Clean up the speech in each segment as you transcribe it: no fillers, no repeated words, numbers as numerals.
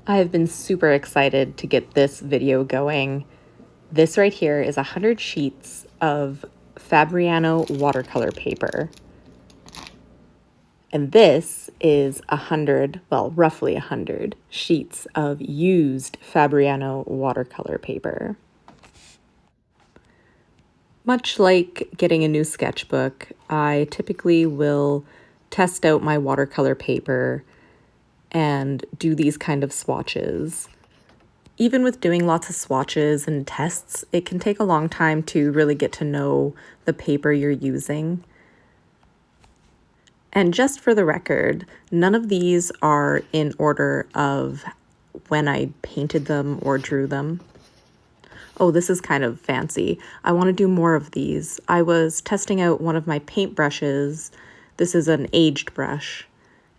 I have been super excited to get this video going. This right here is 100 sheets of Fabriano watercolor paper. And this is roughly 100 sheets of used Fabriano watercolor paper. Much like getting a new sketchbook, I typically will test out my watercolor paper and do these kind of swatches. Even with doing lots of swatches and tests, it can take a long time to really get to know the paper you're using. And just for the record, none of these are in order of when I painted them or drew them. Oh, this is kind of fancy. I want to do more of these. I was testing out one of my paint brushes. This is an aged brush.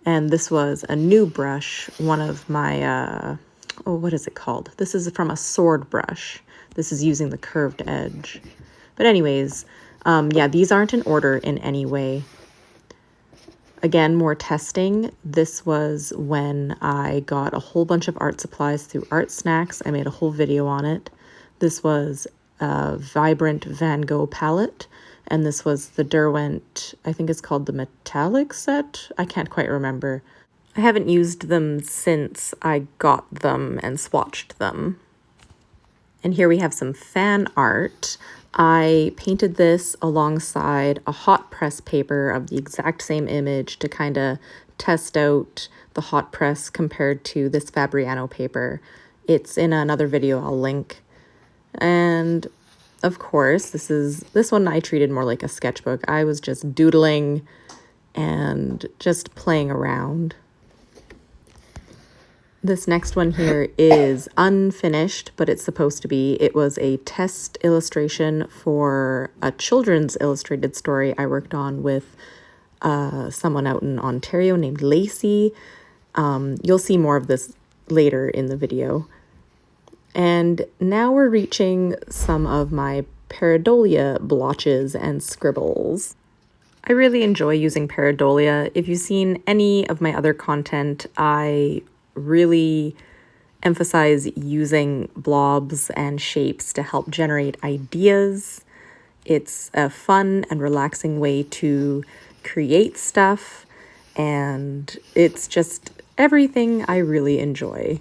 And this was a new brush, one of my, what is it called? This is from a sword brush. This is using the curved edge. But anyways, these aren't in order in any way. Again, more testing. This was when I got a whole bunch of art supplies through Art Snacks. I made a whole video on it. This was a Vibrant Van Gogh palette. And this was the Derwent, I think it's called the Metallic set. I can't quite remember. I haven't used them since I got them and swatched them. And here we have some fan art. I painted this alongside a hot press paper of the exact same image to kind of test out the hot press compared to this Fabriano paper. It's in another video I'll link. And of course, this one I treated more like a sketchbook. I was just doodling and just playing around. This next one here is unfinished, but it's supposed to be. It was a test illustration for a children's illustrated story I worked on with someone out in Ontario named Lacey. You'll see more of this later in the video. And now we're reaching some of my Pareidolia blotches and scribbles. I really enjoy using Pareidolia. If you've seen any of my other content, I really emphasize using blobs and shapes to help generate ideas. It's a fun and relaxing way to create stuff, and it's just everything I really enjoy.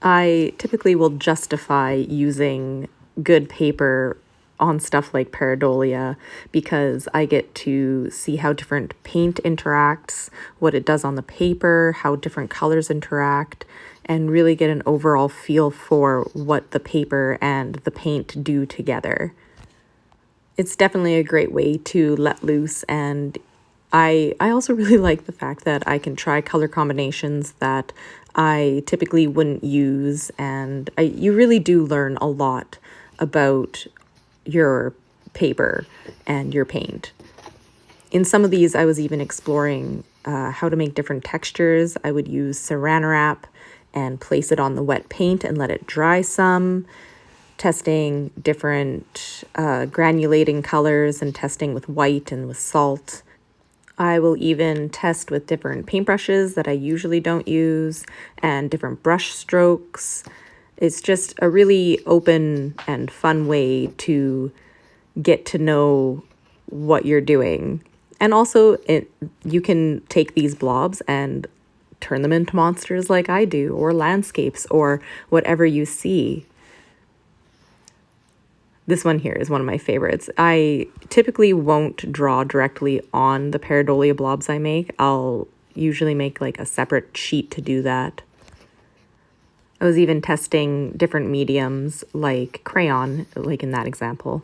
I typically will justify using good paper on stuff like Pareidolia because I get to see how different paint interacts, what it does on the paper, how different colors interact, and really get an overall feel for what the paper and the paint do together. It's definitely a great way to let loose, and I also really like the fact that I can try color combinations that I typically wouldn't use, and you really do learn a lot about your paper and your paint. In some of these, I was even exploring how to make different textures. I would use Saran wrap and place it on the wet paint and let it dry some, testing different granulating colors and testing with white and with salt. I will even test with different paintbrushes that I usually don't use and different brush strokes. It's just a really open and fun way to get to know what you're doing. And also, you can take these blobs and turn them into monsters like I do, or landscapes, or whatever you see. This one here is one of my favorites. I typically won't draw directly on the Pareidolia blobs I make. I'll usually make like a separate sheet to do that. I was even testing different mediums like crayon, like in that example.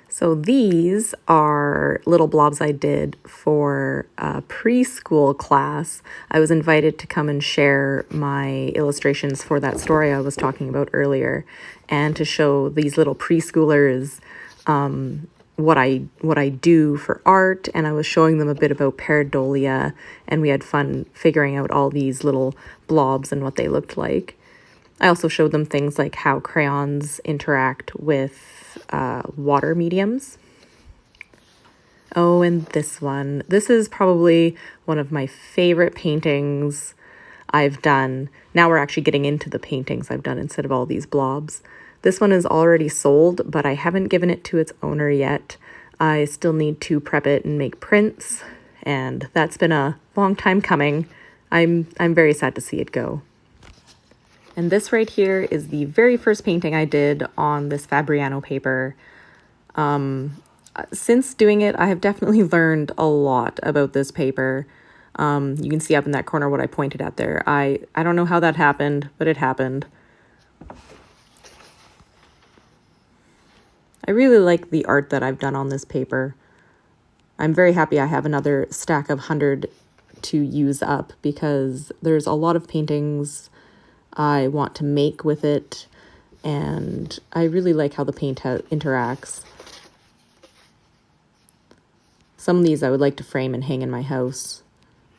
So these are little blobs I did for a preschool class. I was invited to come and share my illustrations for that story I was talking about earlier, and to show these little preschoolers what I do for art, and I was showing them a bit about Pareidolia, and we had fun figuring out all these little blobs and what they looked like. I also showed them things like how crayons interact with water mediums. Oh, and this one. This is probably one of my favorite paintings. I've done. Now we're actually getting into the paintings I've done instead of all these blobs. This one is already sold, but I haven't given it to its owner yet. I still need to prep it and make prints, and that's been a long time coming. I'm very sad to see it go. And this right here is the very first painting I did on this Fabriano paper. Since doing it, I have definitely learned a lot about this paper. You can see up in that corner what I pointed at there. I don't know how that happened, but it happened. I really like the art that I've done on this paper. I'm very happy I have another stack of 100 to use up because there's a lot of paintings I want to make with it, and I really like how the paint interacts. Some of these I would like to frame and hang in my house.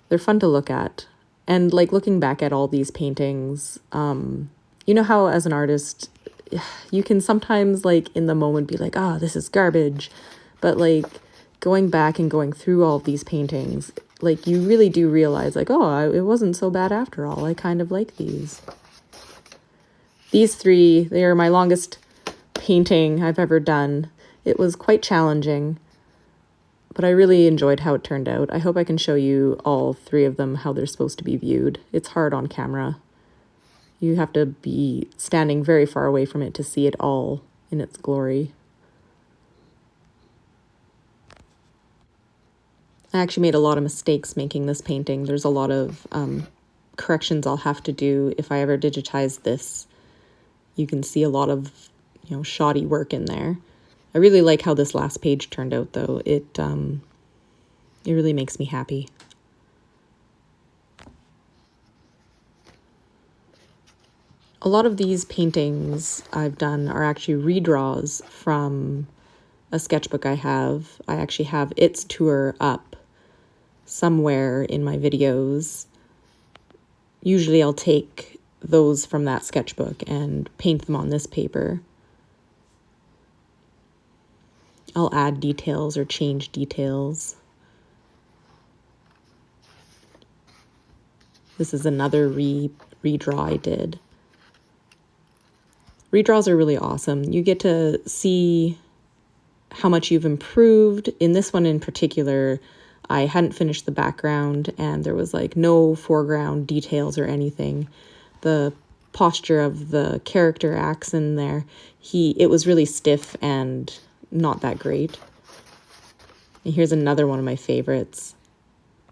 They're fun to look at. And like looking back at all these paintings, you know how as an artist, you can sometimes like in the moment be like, oh, this is garbage. But like going back and going through all of these paintings, like you really do realize like, oh, it wasn't so bad after all. I kind of like these. These three, they are my longest painting I've ever done. It was quite challenging, but I really enjoyed how it turned out. I hope I can show you all three of them, how they're supposed to be viewed. It's hard on camera. You have to be standing very far away from it to see it all in its glory. I actually made a lot of mistakes making this painting. There's a lot of corrections I'll have to do if I ever digitize this. You can see a lot of, shoddy work in there. I really like how this last page turned out, though. It really makes me happy. A lot of these paintings I've done are actually redraws from a sketchbook I have. I actually have its tour up somewhere in my videos. Usually I'll take those from that sketchbook and paint them on this paper. I'll add details or change details. This is another redraw I did. Redraws are really awesome. You get to see how much you've improved. In this one in particular, I hadn't finished the background and there was like no foreground details or anything. The posture of the character acts in there, it was really stiff and not that great. And here's another one of my favorites.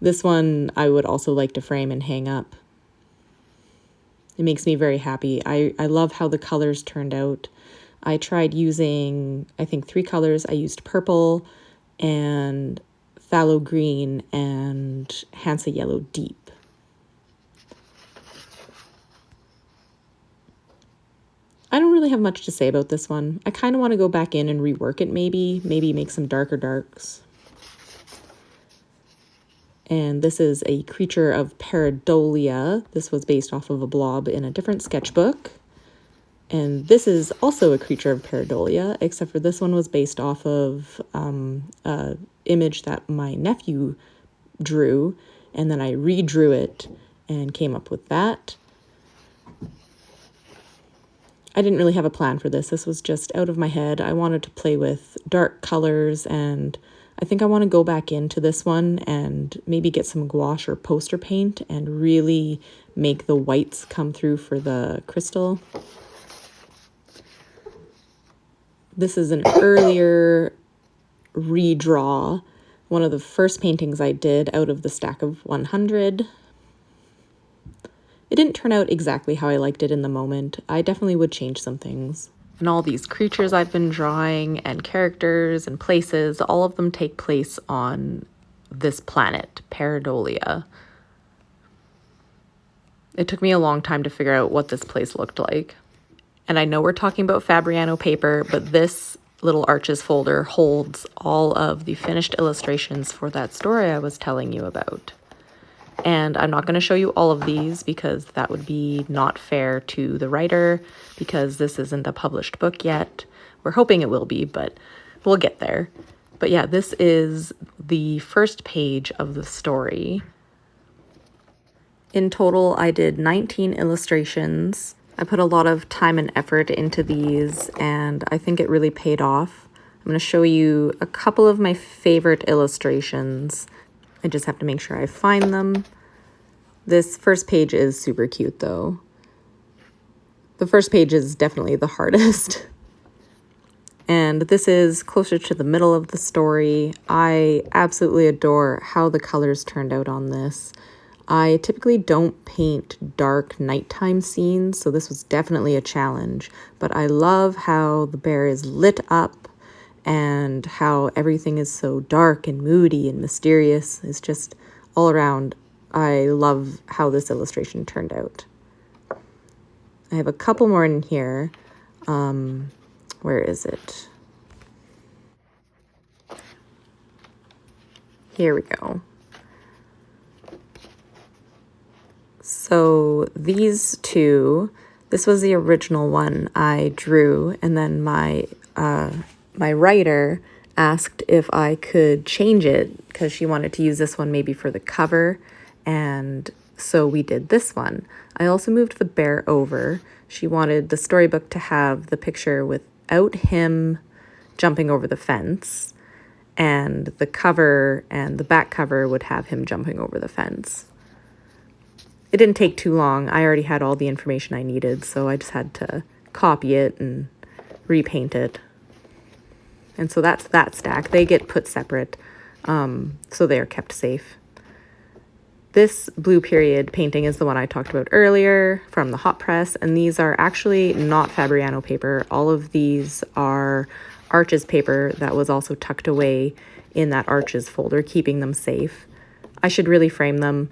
This one I would also like to frame and hang up. It makes me very happy. I love how the colors turned out. I tried using, I think, 3 colors. I used purple and phthalo green and Hansa yellow deep. I don't really have much to say about this one. I kind of want to go back in and rework it maybe make some darker darks. And this is a creature of Pareidolia. This was based off of a blob in a different sketchbook. And this is also a creature of Pareidolia, except for this one was based off of an image that my nephew drew, and then I redrew it and came up with that. I didn't really have a plan for this. This was just out of my head. I wanted to play with dark colors, and I think I want to go back into this one and maybe get some gouache or poster paint and really make the whites come through for the crystal. This is an earlier redraw, one of the first paintings I did out of the stack of 100. It didn't turn out exactly how I liked it in the moment. I definitely would change some things. And all these creatures I've been drawing and characters and places, all of them take place on this planet, Pareidolia. It took me a long time to figure out what this place looked like. And I know we're talking about Fabriano paper, but this little Arches folder holds all of the finished illustrations for that story I was telling you about. And I'm not going to show you all of these because that would be not fair to the writer because this isn't a published book yet. We're hoping it will be, but we'll get there. But yeah, this is the first page of the story. In total, I did 19 illustrations. I put a lot of time and effort into these, and I think it really paid off. I'm going to show you a couple of my favorite illustrations. I just have to make sure I find them. This first page is super cute, though. The first page is definitely the hardest. And this is closer to the middle of the story. I absolutely adore how the colors turned out on this. I typically don't paint dark nighttime scenes, so this was definitely a challenge. But I love how the bear is lit up and how everything is so dark and moody and mysterious. It's just all around, I love how this illustration turned out. I have a couple more in here. Where is it? Here we go. So these two, this was the original one I drew, and then my writer asked if I could change it because she wanted to use this one maybe for the cover, and so we did this one. I also moved the bear over. She wanted the storybook to have the picture without him jumping over the fence, and the cover and the back cover would have him jumping over the fence. It didn't take too long. I already had all the information I needed, so I just had to copy it and repaint it. And so that's that stack. They get put separate, so they are kept safe. This blue period painting is the one I talked about earlier from the hot press, and these are actually not Fabriano paper. All of these are Arches paper that was also tucked away in that Arches folder, keeping them safe. I should really frame them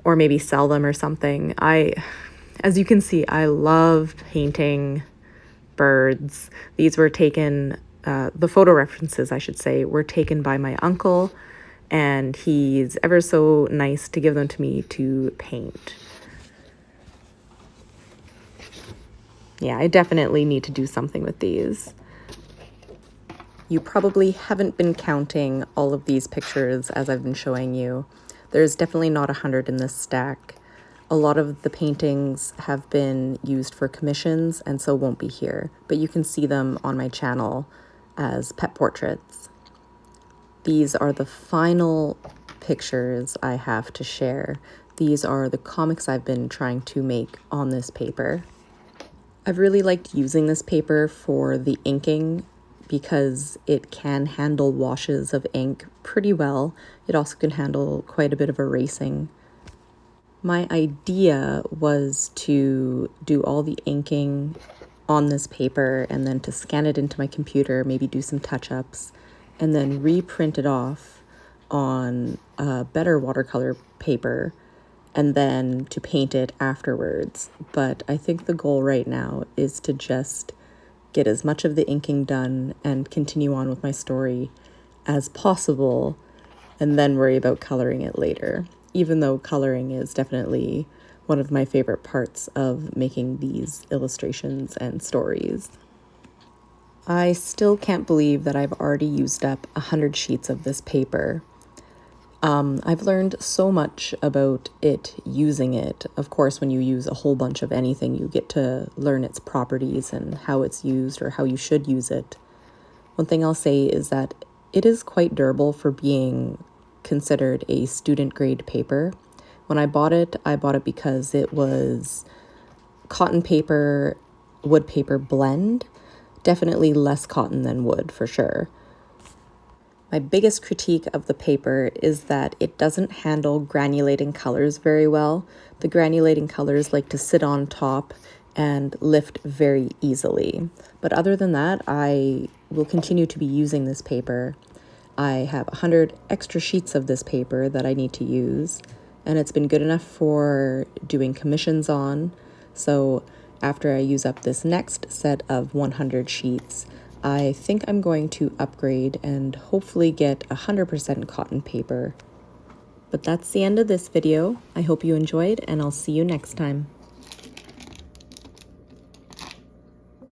or maybe sell them or something. As you can see, I love painting birds. These were taken, the photo references, I should say, were taken by my uncle, and he's ever so nice to give them to me to paint. Yeah, I definitely need to do something with these. You probably haven't been counting all of these pictures as I've been showing you. There's definitely not 100 in this stack. A lot of the paintings have been used for commissions and so won't be here, but you can see them on my channel as pet portraits. These are the final pictures I have to share. These are the comics I've been trying to make on this paper. I've really liked using this paper for the inking because it can handle washes of ink pretty well. It also can handle quite a bit of erasing. My idea was to do all the inking on this paper and then to scan it into my computer, maybe do some touch-ups, and then reprint it off on a better watercolor paper and then to paint it afterwards. But I think the goal right now is to just get as much of the inking done and continue on with my story as possible, and then worry about coloring it later, even though coloring is definitely one of my favorite parts of making these illustrations and stories. I still can't believe that I've already used up 100 sheets of this paper. I've learned so much about it using it. Of course, when you use a whole bunch of anything, you get to learn its properties and how it's used or how you should use it. One thing I'll say is that it is quite durable for being considered a student grade paper. When I bought it because it was cotton paper, wood paper blend. Definitely less cotton than wood for sure. My biggest critique of the paper is that it doesn't handle granulating colors very well. The granulating colors like to sit on top and lift very easily. But other than that, I will continue to be using this paper. I have 100 extra sheets of this paper that I need to use, and it's been good enough for doing commissions on. So after I use up this next set of 100 sheets, I think I'm going to upgrade and hopefully get 100% cotton paper. But that's the end of this video. I hope you enjoyed, and I'll see you next time.